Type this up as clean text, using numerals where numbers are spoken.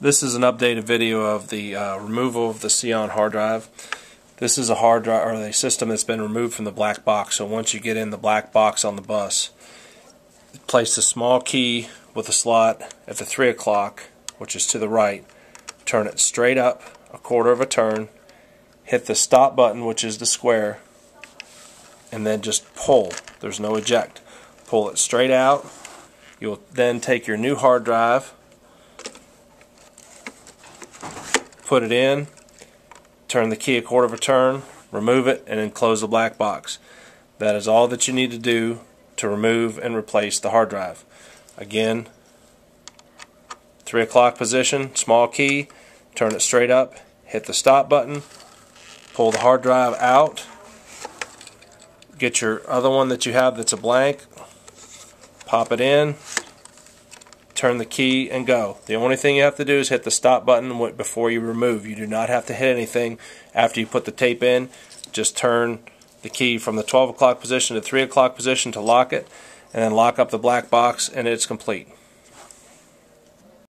This is an updated video of the removal of the Seon hard drive. This is a hard drive, or a system that's been removed from the black box. So once you get in the black box on the bus, place the small key with a slot at the 3 o'clock, which is to the right. Turn it straight up a quarter of a turn. Hit the stop button, which is the square, and then just pull. There's no eject. Pull it straight out. You'll then take your new hard drive, put it in, turn the key a quarter of a turn, remove it, and then close the black box. That is all that you need to do to remove and replace the hard drive. Again, 3 o'clock position, small key, turn it straight up, hit the stop button, pull the hard drive out, get your other one that you have that's a blank, pop it in, turn the key, and go. The only thing you have to do is hit the stop button before you remove. You do not have to hit anything after you put the tape in. Just turn the key from the 12 o'clock position to 3 o'clock position to lock it, and then lock up the black box, and it's complete.